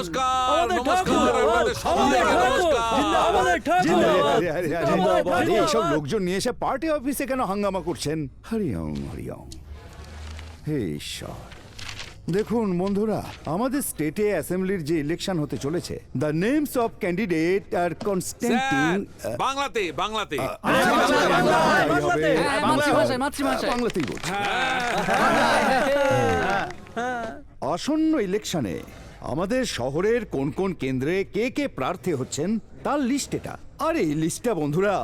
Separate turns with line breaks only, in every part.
নমস্কার নমস্কার
এইসব লোকজন নিয়ে এসে পার্টি অফিসে কেন হাঙ্গামা করছেন? হরি ওম হরি ওম। হে ঈশ্বর, দেখুন বন্ধুরা, আমাদের স্টেটে অ্যাসেম্বলির যে ইলেকশন হতে চলেছে, দ্য নেমস অফ ক্যান্ডিডেট আর কনস্ট্যান্টিন।
বাংলাতে বাংলাতে
বাংলাতেই বলছি। আসন্ন ইলেকশনে আমাদের শহরের কোন কোন কেন্দ্রে কে কে প্রার্থী হচ্ছেন তার লিস্ট এটা। আর এই লিস্টটা বন্ধুরা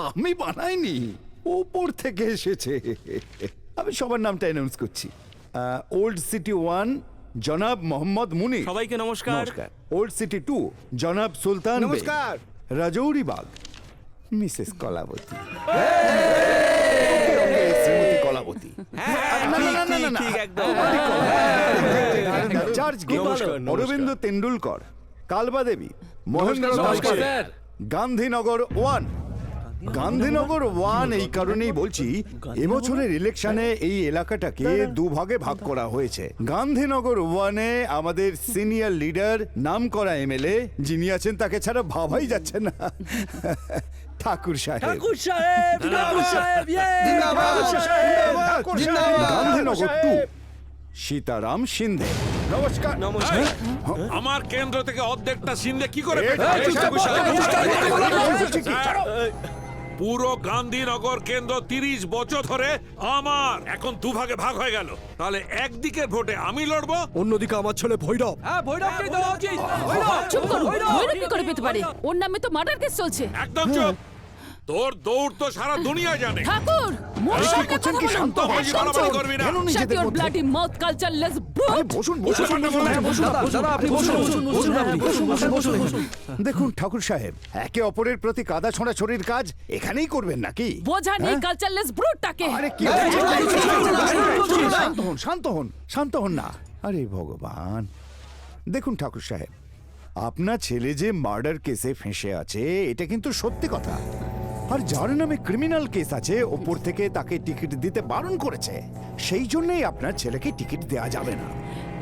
আমি বানাইনি, উপর থেকে এসেছে। আমি সবার নামটা অ্যানাউন্স করছি। ওল্ড সিটি 1 জনাব মোহাম্মদ মুনি,
সবাইকে নমস্কার।
নমস্কার। ওল্ড সিটি 2 জনাব সুলতান,
নমস্কার।
রাজৌরিবাগ মিসেস কলাবতী, শ্রীমতী কলাবতী,
ঠিক একদম।
চার্চ গেট অরবিন্দ তেন্ডুলকর, কালবা দেবী, মহেন্দ্র
নমস্কার স্যার।
গান্ধীনগর 1। গান্ধীনগর 1 এই কারণেই বলছি, এবছরের ইলেকশনে এই এলাকাটাকে দুভাগে ভাগ করা হয়েছে। গান্ধীনগর 1-এ আমাদের সিনিয়র লিডার, নাম করা এমএলএ যিনি আছেন তাকে ছাড়া ভাবাই যাচ্ছে না, ঠাকুর সাহেব। গান্ধীনগর 2 সীতারাম সিন্ধে। নমস্কার।
এই, আমার কেন্দ্র থেকে অর্ধেকটা সিন্ধে কি করে পেল? পুরো গান্ধীনগর কেন্দ্র 30 বছর ধরে আমার, এখন দুভাগে ভাগ হয়ে গেল। তাহলে একদিকের ভোটে আমি লড়বো,
অন্যদিকে আমার ছেলে ভৈরব।
চুপ করুন, ভৈরব কি করে পেতে পারে? ওর নামে তো মার্ডার কেস চলছে।
একদম চুপ। তোর দৌড় তো সারা দুনিয়া জানে।
ঠাকুর, মোর সামনে কথা
কি
বলুন।
শান্ত হয়ে
একদম
যাও,
চুপ। করবি না।
কেন
Shut
নিজেদের
your
মধ্যে?
bloody mouth, cultureless
আরে
brute!
বসুন বসুন দেখুন ঠাকুর সাহেব, একে অপরের প্রতি কাদা ছোঁড়াছড়ির কাজ এখানেই করবেন নাকি?
বোঝা নেই cultureless brute-টাকে।
আরে কি শান্ত হন, শান্ত হন, শান্ত হন না। আরে ভগবান, দেখুন ঠাকুর সাহেব, আপনার ছেলে যে মার্ডার কেসে ফেঁসে আছে এটা কিন্তু সত্যি কথা। আর যার নামে ক্রিমিনাল কেস আছে, ওপর থেকে তাকে টিকিট দিতে বারণ করেছে। সেই জন্যই আপনার ছেলেকে টিকিট দেওয়া যাবে না,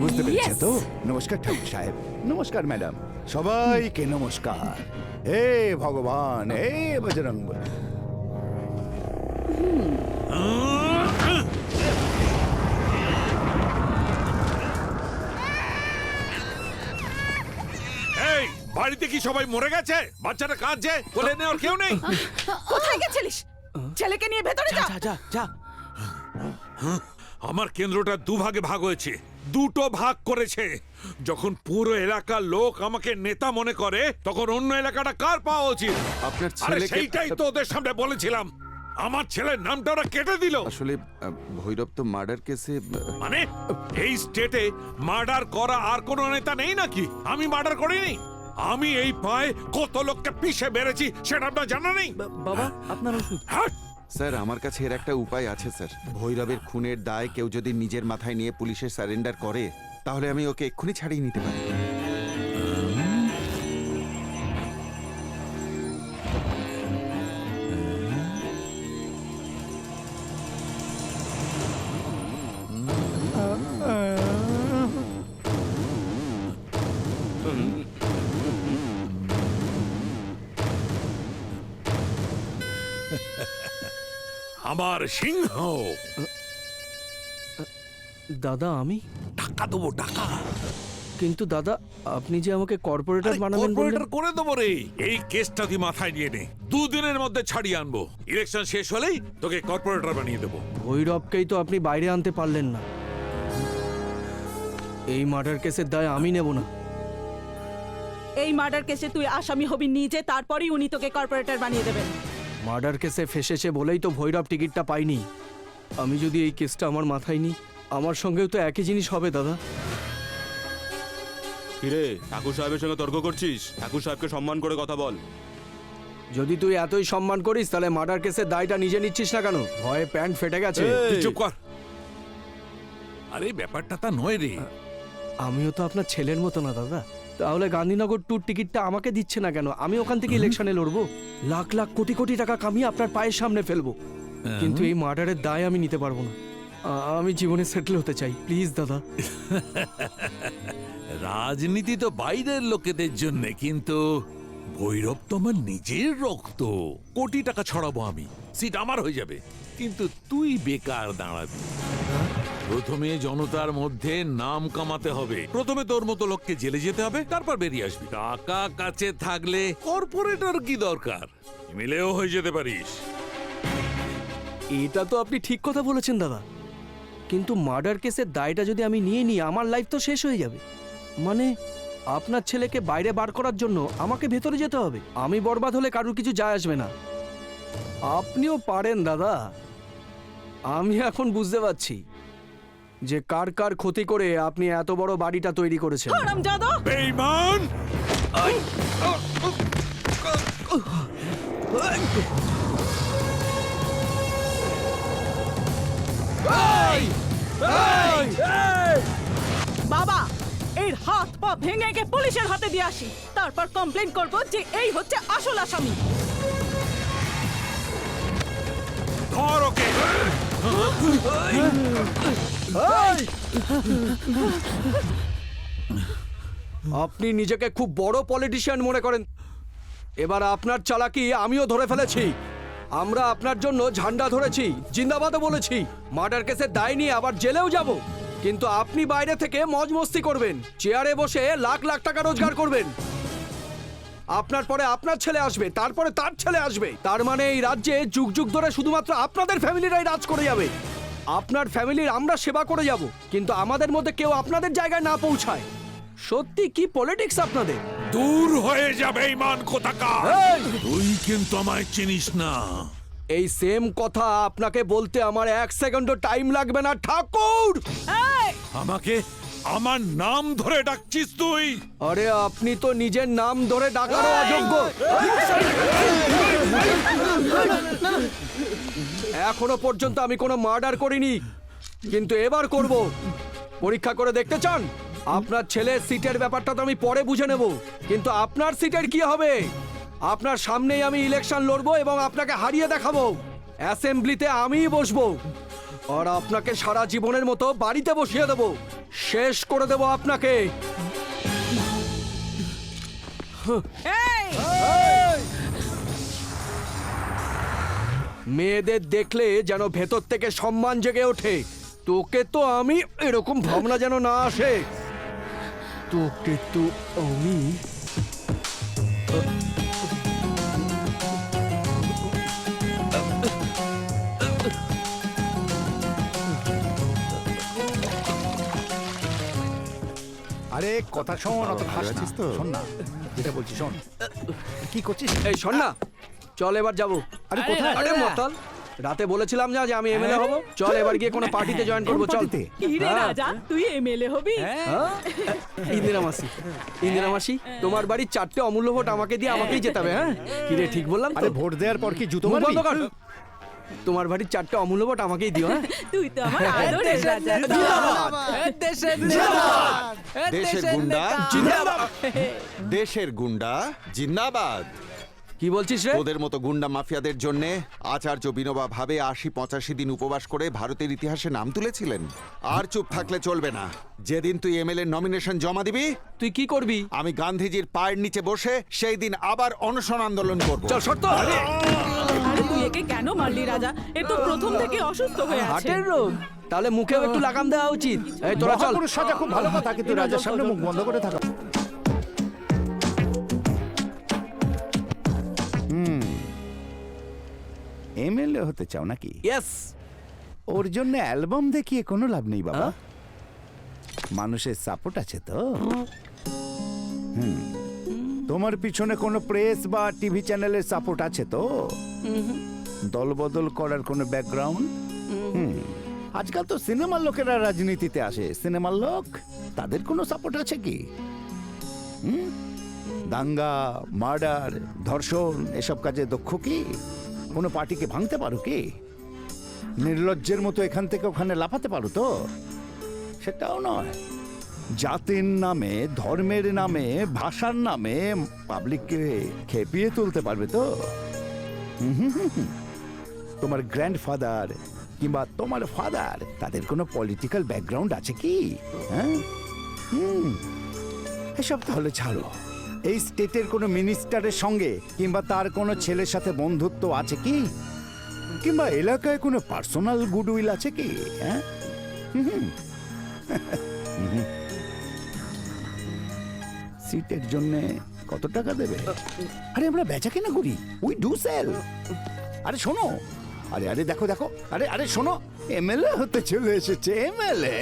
বুঝতে পেরেছেন তো? নমস্কার ঠাকুর সাহেব। নমস্কার ম্যাডাম, সবাইকে নমস্কার। হে ভগবান, হে বজরং বলী।
এই বাড়িতে কি সবাই মরে গেছে? বাচ্চাটা কাঁদছে, কোলে নেওয়ার কেউ নেই?
কোথায় গেছিলিস? ছেলেকে নিয়ে ভেতরে যা।
যা।
আমার কেন্দ্রটা দুভাগে ভাগ হয়েছে, দুটো ভাগ করেছে। যখন পুরো এলাকার লোক আমাকে নেতা মনে করে, তখন অন্য এলাকাটা কার পাওয়া উচিত?
আপনার
আরে
ছেলেকে
সেইটাই তো ওদের সামনে বলেছিলাম। আমার ছেলের নামটা ওরা কেটে দিল।
আসলে ভৈরব তো মার্ডার কেসে
মানে এই স্টেটে মার্ডার করা আর কোনো নেতা নেই নাকি? আমি মার্ডার করিনি? আমি এই পায়ে কত লোককে পিষে বেড়েছি সেটা আপনার জানা নেই?
বাবা, আপনার ওষুধ।
হাট!
স্যার, আমার কাছে এর একটা উপায় আছে স্যার। ভৈরবের খুনের দায় কেউ যদি নিজের মাথায় নিয়ে পুলিশে সারেন্ডার করে, তাহলে আমি ওকে এক্ষুনি ছাড়িয়ে নিতে পারি।
আমার সিংহ।
দাদা, আমি?
টাকা দেবো, টাকা।
কিন্তু দাদা, আপনি যে আমাকে কর্পোরেটর বানাবেন
কর্পোরেটর
বললেন।
করে দেবো রে। এই কেসটা তুই মাথায় নিয়ে নে, 2 দিনের মধ্যে ছাড়িয়ে আনবো। ইলেকশন শেষ হলেই তোকে কর্পোরেটর বানিয়ে দেবো।
ভৈরবকেই তো আপনি বাইরে আনতে পারলেন না। এই মার্ডার কেসের দায় আমি নেব না।
এই মার্ডার কেসে তুই আসামি হবি নিজে, তারপরেই উনি তোকে কর্পোরেটর বানিয়ে দেবেন।
মার্ডার কেসে ফেসেছে বলেই তো ভৈরব টিকিটটা পাইনি। আমি যদি এই কেসটা আমার মাথায় নিই, আমার সঙ্গেও তো একই জিনিস হবে দাদা।
কিরে, ঠাকুর সাহেবের সঙ্গে তর্ক করছিস? ঠাকুর সাহেবকে সম্মান করে কথা বল।
যদি তুই এতই সম্মান করিস, তাহলে মার্ডার কেসের দায়টা নিজে নিচ্ছিস না কেন? ভয়ে প্যান্ট ফেটে গেছে।
তুই চুপ কর। আরে ব্যাপারটা তা নয় রে।
আমিও তো আপনার ছেলের মতো না দাদা। তাহলে গান্ধীনগর ট্যুর টিকিটটা আমাকে দিচ্ছে না কেন? আমি ওখান থেকে ইলেকশনে লড়বো, লাখ লাখ কোটি কোটি টাকা কামিয়ে আপনার পায়ের সামনে ফেলবো। কিন্তু এই মার্ডারের দায় আমি নিতে পারবো না। আমি জীবনে সেটেল হতে চাই, প্লিজ দাদা।
রাজনীতি তো বাইরের লোকেদের জন্য, কিন্তু ভৈরব তো আমার নিজের রক্ত। কোটি টাকা ছড়াবো আমি, সিট আমার হয়ে যাবে, কিন্তু তুই বেকার দাঁড়াবি। প্রথমে জনতার মধ্যে নাম কামাতে হবে, প্রথমে তোর মতো লোককে জেলে যেতে হবে, তারপর বেরিয়ে আসবি। টাকা কাছে থাকলে কর্পোরেটর কি দরকার, মিলেও হয়ে যেতে পারিস।
এটা তো আপনি ঠিক কথা বলেছেন দাদা, কিন্তু মার্ডার কেসের দায়টা যদি আমি নিয়ে নিই, আমার লাইফ তো শেষ হয়ে যাবে। মানে আপনার ছেলেকে বাইরে বার করার জন্য আমাকে ভেতরে যেতে হবে। আমি বরবাদ হলে কারুর কিছু যায় আসবে না। আপনিও পারেন দাদা। আমি এখন বুঝতে পারছি যে কার কার ক্ষতি করে আপনি এত বড় বাড়িটা তৈরি করেছেন।
হারামজাদা!
বেঈমান!
বাবা, এর হাত পা ভেঙে গিয়ে পুলিশের হাতে দিয়ে আসি, তারপর কমপ্লেন করব যে এই হচ্ছে আসল আসামি।
ধর ওকে!
আপনি নিজেকে খুব বড় পলিটিশিয়ান মনে করেন, এবার আপনার চালাকি আমিও ধরে ফেলেছি। আমরা আপনার জন্য ঝান্ডা ধরেছি, জিন্দাবাদও বলেছি, মার্ডার কেসের দায় নিয়ে আবার জেলেও যাব, কিন্তু আপনি বাইরে থেকে মজ মস্তি করবেন, চেয়ারে বসে লাখ লাখ টাকা রোজগার করবেন। আপনার পরে আপনার ছেলে আসবে, তারপরে তার ছেলে আসবে, তার মানে এই রাজ্যে যুগ যুগ ধরে শুধুমাত্র আপনাদের ফ্যামিলিরাই রাজ করে যাবে। আপনার ফ্যামিলির আমরা সেবা করে যাব, কিন্তু আমাদের মধ্যে কেউ আপনাদের জায়গায় না পৌঁছায়। সত্যি কি পলিটিক্স আপনাদের!
দূর হয়ে যাবে বেঈমান কোথাকার!
এই!
তুই কিন্তু আমায় চিনিস না।
এই সেম কথা আপনাকে বলতে আমার 1 সেকেন্ডও টাইম লাগবে না, ঠাকুর।
এই!
আমাকে আমার নাম ধরে ডাকছিস তুই?
আরে আপনি তো নিজের নাম ধরে ডাকারও অযোগ্য। এখনো পর্যন্ত আমি কোনো মার্ডার করিনি, কিন্তু এবার করব। পরীক্ষা করে দেখতে চান? আপনার ছেলের সিটের ব্যাপারটা তো আমি পরে বুঝে নেব, কিন্তু আপনার সিটের কি হবে? আপনার সামনেই আমি ইলেকশন লড়বো এবং আপনাকে হারিয়ে দেখাবো। অ্যাসেম্বলিতে আমিই বসবো, আর আপনাকে সারা জীবনের মতো বাড়িতে বসিয়ে দেবো, শেষ করে দেবো আপনাকে।
এই!
মেয়েদের দেখলে যেন ভেতর থেকে সম্মান জেগে ওঠে। তোকে তো আমি এরকম ভাবনা যেন না আসে। তোকে তো আমি
আরে কথা শোন, অত খাস না।
আছিস তো?
শোন না, যেটা বলছি শোন। কি করছিস?
এই শোন না, চল এবার যাবো।
আরে কোথায়?
আরে মাতাল, রাতে বলেছিলাম না যে আমি এমএলএ হব। চল এবার গিয়ে কোনো পার্টিতে জয়েন করবো। চল।
পার্টিতে?
কি রে রাজা, তুই এমএলএ হবি?
হ্যাঁ? ইন্দিরা মাসি, ইন্দিরা মাসি, তোমার বাড়ির 4টে অমূল্য ভোট আমাকে দিয়ে আমাকেই জেতাবে। হ্যাঁ কি রে, ঠিক বললাম তো?
আরে ভোট দেওয়ার পর কি জুতো
মুখ
মারবি?
বন্ধ কর। তোমার বাড়ির 4টে অমূল্য ভোট আমাকেই দিও। হ্যাঁ
তুই তো আমার আদরের রাজা।
দেশের গুন্ডা জিন্দাবাদ! দেশের গুন্ডা জিন্দাবাদ!
কি বলছিস রে?
ওদের মতো গুন্ডা মাফিয়াদের জন্য আচার্য বিনোবা ভাবে ৮০-৮৫ দিন উপবাস করে ভারতের ইতিহাসে নাম তুলেছিলেন। আর চুপ থাকলে চলবে না। যেদিন তুই এমএলএ নমিনেশন জমা দিবি,
তুই কি করবি?
আমি গান্ধীজির পায়ের নিচে বসে সেই দিন আবার অনশন আন্দোলন করব।
চল শর্ত।
আরে তুই একে কেন মারলি রাজা? এ তো প্রথম থেকে অসুস্থ হয়ে আছে।
হার্টের রোগ, তাহলে মুখেও একটু লাগাম দেওয়া উচিত। এই তোরা চল।
মহাপুরুষ সাজা খুব ভালো কথা, কিন্তু রাজার সামনে মুখ বন্ধ করে থাকা। এমএলএ হতে চাও নাকি?
ইয়েস।
ওর জন্য অ্যালবাম দেখিয়ে কোনো লাভ নেই বাবা। মানুষের সাপোর্ট আছে তো। তোমার পিছনে কোনো প্রেস বা টিভি চ্যানেলের সাপোর্ট আছে তো? দলবদল করার কোনো ব্যাকগ্রাউন্ড? আজকাল তো সিনেমার লোকেরা রাজনীতিতে আসে। সিনেমার লোক, তাদের কোনো সাপোর্ট আছে কি? দাঙ্গা, মার্ডার, ধর্ষণ এসব কাজে দক্ষ কি? কোনো পার্টিকে ভাঙতে পারো কি? নির্লজ্জের মতো এখান থেকে ওখানে লাফাতে পারো তো? সেটাও নয়। জাতির নামে, ধর্মের নামে, ভাষার নামে পাবলিককে খেপিয়ে তুলতে পারবে তো? তোমার গ্র্যান্ডফাদার কিংবা তোমার ফাদার তাদের কোনো পলিটিক্যাল ব্যাকগ্রাউন্ড আছে কি? হ্যাঁ, এসব তাহলে ছাড়ো। এই স্টেটের কোনো মিনিস্টারের সঙ্গে কিংবা তার কোনো ছেলের সাথে বন্ধুত্ব আছে কি? কিংবা এলাকায় কোনো পার্সোনাল গুডউইল আছে কি? হ্যাঁ, সিটের জন্য কত টাকা দেবে? আরে আমরা বেচা কেনা করি, উই ডু সেল। আরে শোনো, আরে আরে দেখো দেখো, আরে আরে শোনো, এমএলএ হতে চলে এসেছে, এমএলএ।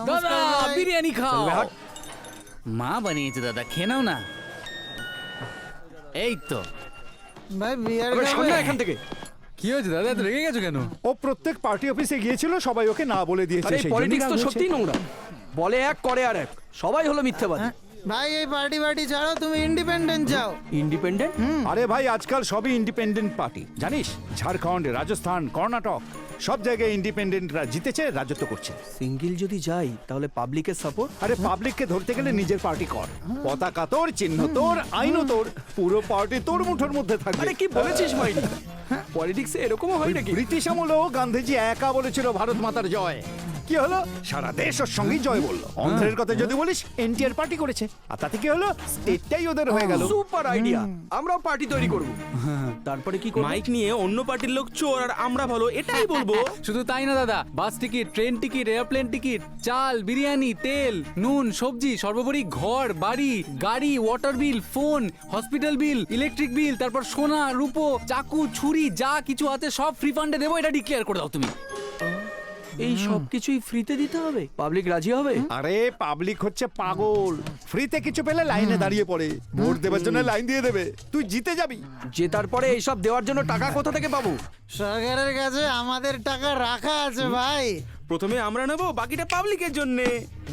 দাদা বিরিয়ানি খাও। মা বানিয়েছে দাদা, খেয়ে নাও না। এই তো
ভাই বিয়ার
আরে শোন না এখান থেকে।
কি হয়েছে দাদা, এত রেগে গেছো কেন?
ও প্রত্যেক পার্টি অফিসে গিয়েছিল, সবাই ওকে না বলে দিয়েছে।
আরে
সেই জন্যই
পলিটিক্স
রাগ
তো
হয়েছে।
সত্যিই নোংরা, বলে এক করে আর এক, সবাই হলো মিথ্যাবাদী।
ভাই এই পার্টি ছাড়ো, তুমি ইন্ডিপেন্ডেন্ট যাও।
ইন্ডিপেন্ডেন্ট?
আরে ভাই আজকাল সবই ইন্ডিপেন্ডেন্ট পার্টি, জানিস? ঝাড়খণ্ড, রাজস্থান, কর্ণাটক সব জায়গায় ইন্ডিপেন্ডেন্টরা জিতেছে, রাজত্ব করছে।
সিঙ্গেল যদি যাই তাহলে পাবলিকের সাপোর্ট।
আরে পাবলিককে ধরতে গেলে নিজের পার্টি কর, পতাকা তোর, চিহ্ন তোর, আইনও তোর, পুরো পার্টি তোর মুঠোর মধ্যে থাকবে।
আরে কি বলেছিস মাইনি? পলিটিক্সে এরকমও হয় নাকি?
ব্রিটিশ আমলেও গান্ধীজি একা বলেছিল ভারত মাতার জয়, কি হলো? সারা দেশ ওর সঙ্গেই জয় বললো। অন্ধ্রের কথা যদি বলিস, এনটিআর পার্টি করেছে, আর তাতে কি হলো? স্টেটটাই ওদের হয়ে গেল।
সুপার আইডিয়া, আমরাও পার্টি তৈরি করব। তারপরে কি করব?
মাইক নিয়ে অন্য পার্টির লোক চোর আর আমরা ভালো, এটাই বলবো।
শুধু তাই না দাদা, বাস ticket, train ticket, airplane ticket, চাল, বিরিয়ানি, তেল, নুন, সবজি, সর্বোপরি ঘর, বাড়ি, গাড়ি, ওয়াটার বিল, ফোন, হসপিটাল বিল, ইলেকট্রিক বিল, তারপর সোনা, রূপো, চাকু, ছুরি, যা কিছু আছে সব ফ্রি ফান্ডে দেবো, এটা ডিক্লেয়ার করে দাও তুমি।
এই সব কিছুই ফ্রিতে দিতে হবে? পাবলিক রাজি হবে?
আরে পাবলিক হচ্ছে পাগল, ফ্রিতে কিছু পেলে লাইনে দাঁড়িয়ে পড়ে, ভোট দেওয়ার জন্য লাইন দিয়ে দেবে। তুই জিতে যাবি।
জেতার পরে এইসব দেওয়ার জন্য টাকা কোথা থেকে পাবো?
সরকারের কাছে আমাদের টাকা রাখা আছে ভাই।
প্রথমে আমরা নেবো, বাকিটা পাবলিকের জন্য।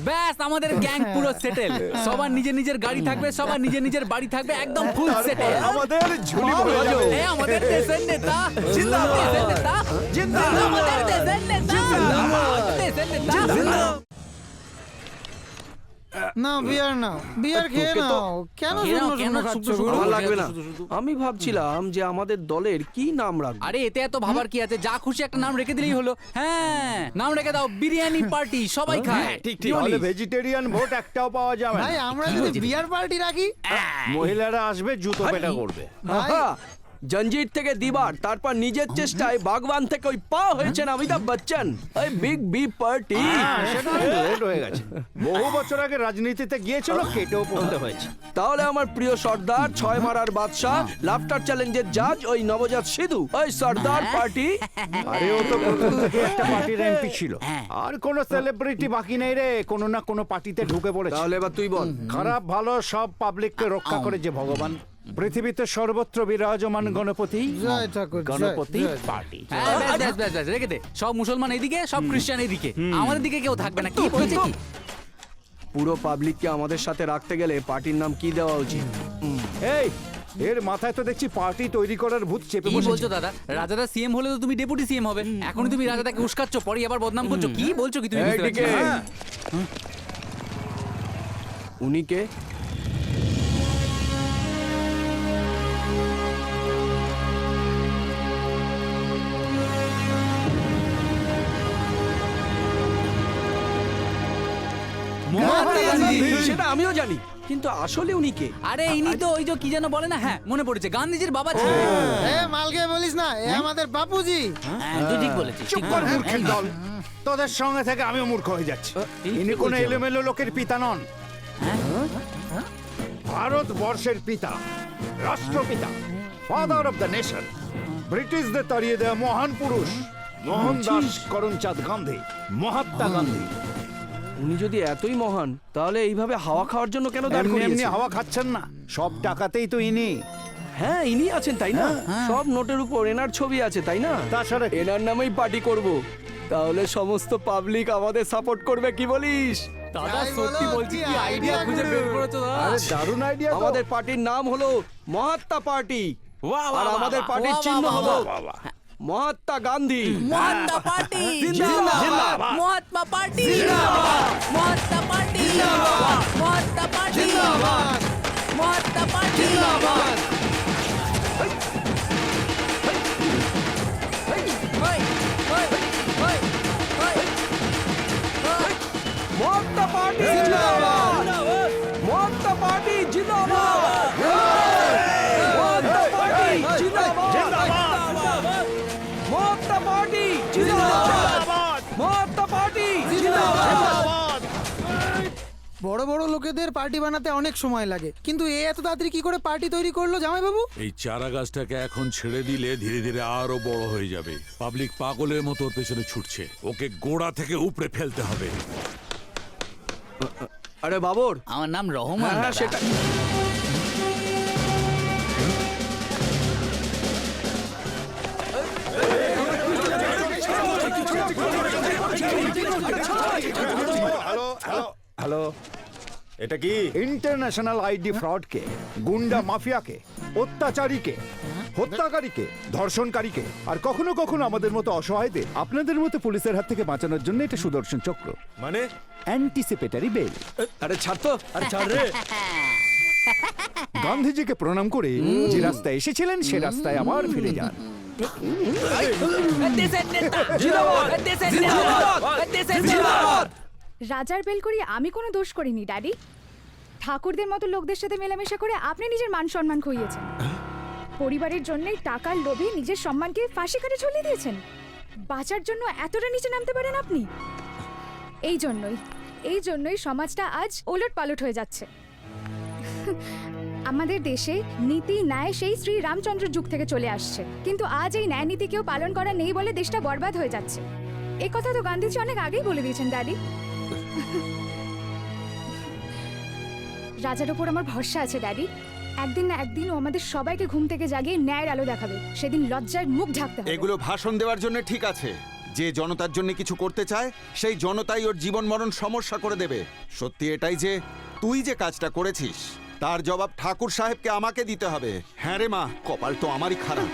ব্যাস, আমাদের গ্যাং পুরো সেটেল। সবার নিজের নিজের গাড়ি থাকবে, সবার নিজের নিজের বাড়ি থাকবে, একদম ফুল সেটেল।
আমাদের ঝুলি পড়ে যাবে।
আমাদের দেশের নেতা জিন্দাবাদ, দেশের নেতা জিন্দাবাদ, আমাদের দেশের নেতা জিন্দাবাদ, দেশের নেতা জিন্দাবাদ।
না বিয়ার নাও, বিয়ার খেয়ে
তোকে তো-
নাও। কেন
খেয়ে নাও,
শুকনো
কেন
শুকনো খাচ্ছ
শুকনো শুকনো?
গুরু?
আমার লাগবে না। আমি ভাবছিলাম যে আমাদের দলের কি নাম রাখবো।
আরে এতে এত ভাবার কি আছে, যা খুশি একটা নাম রেখে দিলেই হলো। হ্যাঁ, নাম রেখে দাও বিরিয়ানি পার্টি, সবাই খায়।
ঠিক
তাহলে
বলিস।
ভেজিটেরিয়ান ভোট একটাও পাওয়া যাবে না।
ভাই আমরা যদি বিয়ার পার্টি রাখি,
মহিলারা আসবে, জুতো পেটা করবে।
ভাই
জঞ্জির থেকে দিবার, তারপর নিজের চেষ্টায় বাগবান থেকে ওই পা হয়েছেন অমিতাভ বচ্চন। ওই বিগ বি পার্টি।
সেটা লেট হয়ে গেছে। বহু বছর আগে রাজনীতিতে গিয়েছিল, কেটেও পড়তে হয়েছে।
তাহলে আমার প্রিয় সর্দার, ছয় মারার বাদশা, লাফটার চ্যালেঞ্জের জাজ, ওই নবজাত সিধু, ওই সর্দার পার্টি।
আরে ও তো প্রথম থেকে একটা পার্টির এমপি ছিল। আর কোন সেলিব্রিটি বাকি নেই রে, কোনো না কোনো পার্টিতে ঢুকে পড়েছে।
তাহলে এবার তুই বল।
খারাপ ভালো সব পাবলিককে রক্ষা করে যে ভগবান, পৃথিবীতে সর্বত্র বিরাজমান গণপতি,
জয় ঠাকুর, জয়,
গণপতি
জয়।
পার্টি।
হ্যাঁ, ব্যাস, ব্যাস, ব্যাস, ব্যাস, রেখে দে। সব মুসলমান এইদিকে, সব খ্রিস্টান এইদিকে, আমাদের দিকে কেউ থাকবে না। কি বলছে কি?
পুরো পাবলিককে আমাদের সাথে রাখতে গেলে পার্টির নাম কি দেওয়া উচিত?
এই এর মাথায় তো দেখছি পার্টি তৈরি করার ভূত চেপে
কি
বসেছে।
বলছো দাদা? রাজাদা সিএম হলে তো তুমি ডেপুটি সিএম হবে। এখনই তুমি রাজাদাকে উস্কাচ্ছ, পরে আবার বদনাম করছো। কি বলছো কি তুমি? বুঝতে পারছি
এইদিকে।
না।
উনি কে? সেটা আমিও জানি, কিন্তু আসলে উনি কে?
আরে ইনি তো ওই যে কি যেন বলে না, হ্যাঁ মনে পড়েছে, গান্ধীজির বাবা ছিল।
এ মালকে বলিস না, এ আমাদের বাপুজি।
হ্যাঁ, তুই ঠিক বলেছিস।
চুপ কর মূর্খের দল, তোদের সঙ্গে থেকে আমিও মূর্খ হয়ে যাচ্ছি। ইনি কোনো এলোমেলো লোকের পিতা নন, ভারতবর্ষের পিতা, রাষ্ট্রপিতা, ফাদার অফ দ্য নেশন, ব্রিটিশদের তাড়িয়ে দেওয়া মহান পুরুষ, মোহনদাস করমচাঁদ গান্ধী, মহাত্মা গান্ধী।
উনি যদি এতই মহান, তাহলে এইভাবে হাওয়া খাওয়ার জন্য কেন দাঁড়
এমনি এমনি
করিয়েছেন?
হাওয়া খাচ্ছেন না, সব টাকাতেই তো ইনি।
হ্যাঁ, ইনি আছেন তাই না? সব নোটের উপর এনার ছবি আছে তাই না?
তাছাড়া কি?
এনার নামেই পার্টি করব। তাহলে সমস্ত পাবলিক আমাদের সাপোর্ট করবে, কি বলিস?
দাদা
যাই
সত্যি
বলো,
বলছি
কি
কি আইডিয়া
idea
খুঁজে
গুরু।
বের করেছো দাদা
আরে দারুণ আইডিয়া
আমাদের পার্টির নাম হলো মহাত্মা পার্টি
বাহ, বাহ,
আর
বাহ,
আমাদের
বাহ,
পার্টির
বাহ,
চিহ্ন
বাহ,
হলো
বাহ,
মহাত্মা গান্ধী
মহাত্মা পার্টি
জিন্দাবাদ।
Mahatma party Mahatma party Mahatma party Mahatma party
Mahatma party জিন্দাবাদ মহাত্মা পার্টি জিন্দাবাদ মহাত্মা পার্টি জিন্দাবাদ মহাত্মা পার্টি জিন্দাবাদ মহাত্মা পার্টি জিন্দাবাদ
বড় বড় লোকেদের পার্টি বানাতে অনেক সময় লাগে কিন্তু এ এত তাড়াতাড়ি কি করে পার্টি তৈরি করলো জামাইবাবু?
এই চারা গাছটাকে এখন ছেড়ে দিলে ধীরে ধীরে আরো বড় হয়ে যাবে। পাবলিক পাগলের মতো ওর পেছনে ছুটছে, ওকে গোড়া থেকে উপড়ে ফেলতে হবে।
আরে বাবর
আমার নাম রহমান
হ্যাঁ সেটা
হ্যালো, এটা কি ইন্টারন্যাশনাল আইডি ফ্রডকে, গুন্ডা মাফিয়াকে, অত্যাচারীকে, হত্যাকারীকে, ধর্ষণকারীকে আর কখনো কখনো আমাদের মতো অসহায়দের আপনাদের মতো পুলিশের হাত থেকে বাঁচানোর জন্য এটা সুদর্শন চক্র,
মানে
অ্যান্টিসিপেটারি বেল।
আরে ছাড় তো আরে ছাড় রে
গান্ধীজিকে প্রণাম করে যে রাস্তায় এসেছিলেন সে রাস্তায় আবার ফিরে যান।
দেশের নেতা দেশের নেতা দেশের জিন্দাবাদ
রাজার বেল করি আমি কোনো দোষ করিনি ড্যাডি। ঠাকুরদের মতো লোকদের সাথে মেলামেশা করে আপনি নিজের মান সম্মান খুইয়েছেন। পরিবারের জন্যই টাকার লোভে নিজের সম্মানকে ফাঁসি কাটে ঝুলিয়ে দিয়েছেন। বাঁচার জন্য এতটা নিচে নামতে পারেন আপনি? এই জন্যই সমাজটা আজ ওলট পালট হয়ে যাচ্ছে। আমাদের দেশে নীতি ন্যায় সেই শ্রী রামচন্দ্রের যুগ থেকে চলে আসছে, কিন্তু আজ এই ন্যায় নীতি কেউ পালন করা নেই বলে দেশটা বরবাদ হয়ে যাচ্ছে। এই কথা তো গান্ধীজি অনেক আগেই বলে দিয়েছেন ড্যাডি। রাজার ওপর আমার ভরসা আছে ড্যাডি। একদিন না একদিন ও আমাদের সবাইকে ঘুম থেকে জাগিয়ে ন্যায়ের আলো দেখাবে। সেদিন লজ্জায় মুখ ঢাকতে হবে।
এগুলো ভাষণ দেওয়ার জন্য ঠিক আছে, যে জনতার জন্য কিছু করতে চায় সেই জনতাই ওর জীবন মরণ সমস্যা করে দেবে। সত্যি এটাই যে তুই যে কাজটা করেছিস তার জবাব ঠাকুর সাহেবকে আমাকে দিতে হবে। হ্যাঁ রে মা, কপাল তো আমারই খারাপ।